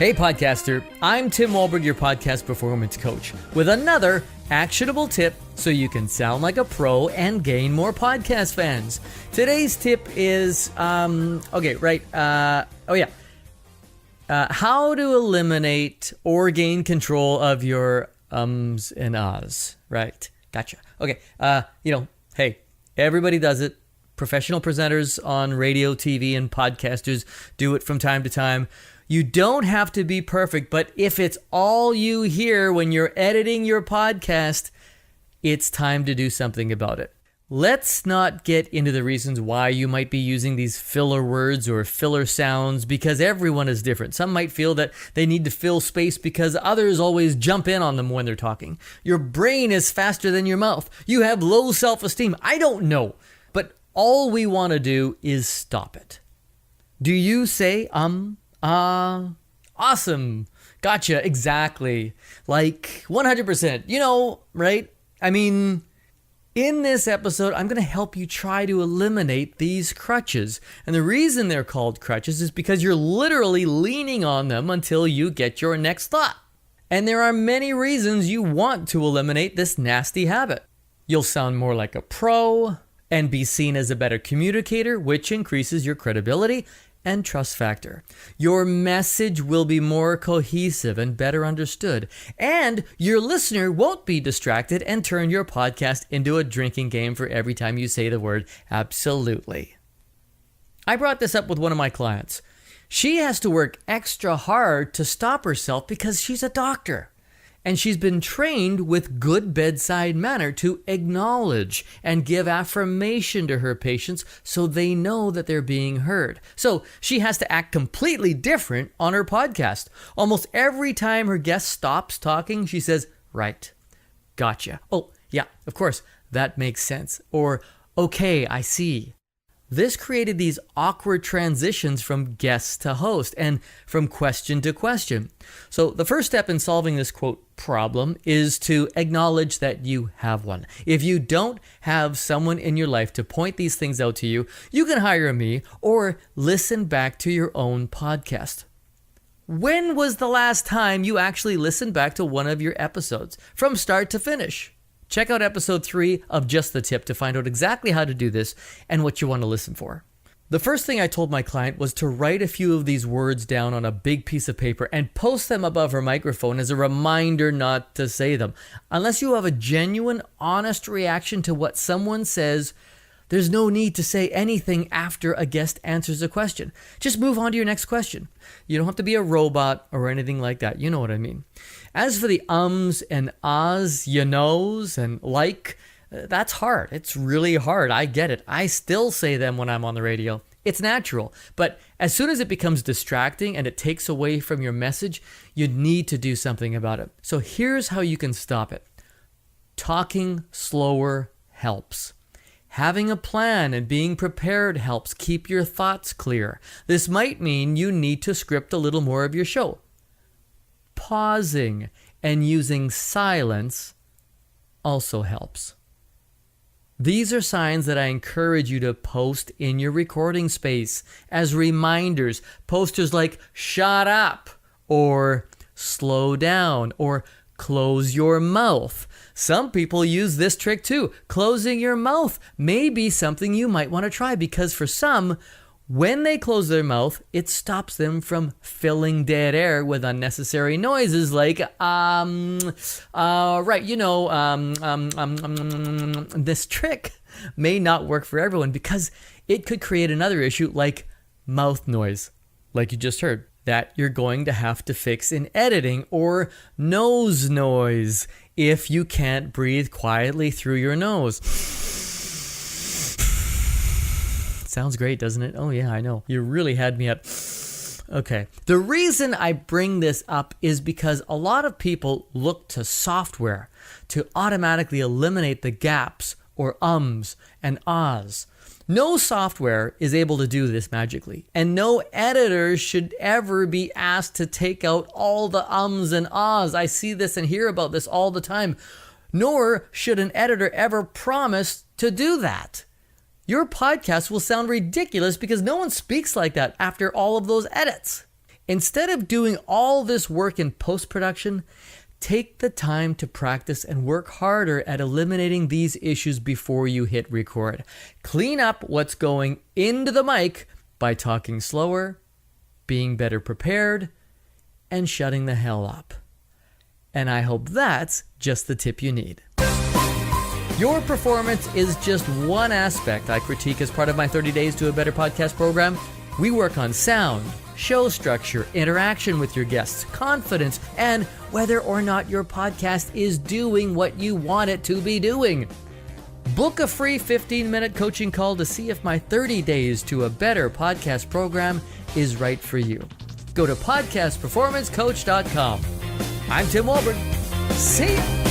Hey podcaster, I'm Tim Wahlberg, your podcast performance coach, with another actionable tip so you can sound like a pro and gain more podcast fans. Today's tip is, how to eliminate or gain control of your ums and ahs. Right, gotcha. Okay, hey, everybody does it. Professional presenters on radio, TV, and podcasters do it from time to time. You don't have to be perfect, but if it's all you hear when you're editing your podcast, it's time to do something about it. Let's not get into the reasons why you might be using these filler words or filler sounds, because everyone is different. Some might feel that they need to fill space because others always jump in on them when they're talking. Your brain is faster than your mouth. You have low self-esteem. I don't know, but all we want to do is stop it. Do you say awesome, gotcha, exactly, like 100%, right? I mean, in this episode, I'm going to help you try to eliminate these crutches. And the reason they're called crutches is because you're literally leaning on them until you get your next thought. And there are many reasons you want to eliminate this nasty habit. You'll sound more like a pro and be seen as a better communicator, which increases your credibility and trust factor. Your message will be more cohesive and better understood, and your listener won't be distracted and turn your podcast into a drinking game for every time you say the word absolutely. I brought this up with one of my clients. She has to work extra hard to stop herself because she's a doctor. And she's been trained with good bedside manner to acknowledge and give affirmation to her patients so they know that they're being heard. So she has to act completely different on her podcast. Almost every time her guest stops talking, she says, "Right, gotcha. Oh, yeah, of course, that makes sense." Or, "Okay, I see." This created these awkward transitions from guest to host and from question to question. So the first step in solving this, quote, problem is to acknowledge that you have one. If you don't have someone in your life to point these things out to you, you can hire me or listen back to your own podcast. When was the last time you actually listened back to one of your episodes from start to finish? Check out episode 3 of Just the Tip to find out exactly how to do this and what you want to listen for. The first thing I told my client was to write a few of these words down on a big piece of paper and post them above her microphone as a reminder not to say them. Unless you have a genuine, honest reaction to what someone says, there's no need to say anything after a guest answers a question. Just move on to your next question. You don't have to be a robot or anything like that. You know what I mean. As for the ums and ahs, you knows, and like, that's hard. It's really hard. I get it. I still say them when I'm on the radio. It's natural. But as soon as it becomes distracting and it takes away from your message, you need to do something about it. So here's how you can stop it. Talking slower helps. Having a plan and being prepared helps keep your thoughts clear. This might mean you need to script a little more of your show. Pausing and using silence also helps. These are signs that I encourage you to post in your recording space as reminders. Posters like "shut up" or "slow down" or "close your mouth." Some people use this trick too. Closing your mouth may be something you might want to try, because for some, when they close their mouth, it stops them from filling dead air with unnecessary noises like, this trick may not work for everyone because it could create another issue like mouth noise, like you just heard, that you're going to have to fix in editing, or nose noise if you can't breathe quietly through your nose. Sounds great, doesn't it? Oh yeah, I know. You really had me at... Okay. The reason I bring this up is because a lot of people look to software to automatically eliminate the gaps or ums and ahs. No software is able to do this magically, and no editor should ever be asked to take out all the ums and ahs. I see this and hear about this all the time. Nor should an editor ever promise to do that. Your podcast will sound ridiculous because no one speaks like that after all of those edits. Instead of doing all this work in post-production, take the time to practice and work harder at eliminating these issues before you hit record. Clean up what's going into the mic by talking slower, being better prepared, and shutting the hell up. And I hope that's just the tip you need. Your performance is just one aspect I critique as part of my 30 Days to a Better Podcast program. We work on sound, show structure, interaction with your guests, confidence, and whether or not your podcast is doing what you want it to be doing. Book a free 15-minute coaching call to see if my 30 Days to a Better Podcast program is right for you. Go to podcastperformancecoach.com. I'm Tim Walberg. See ya!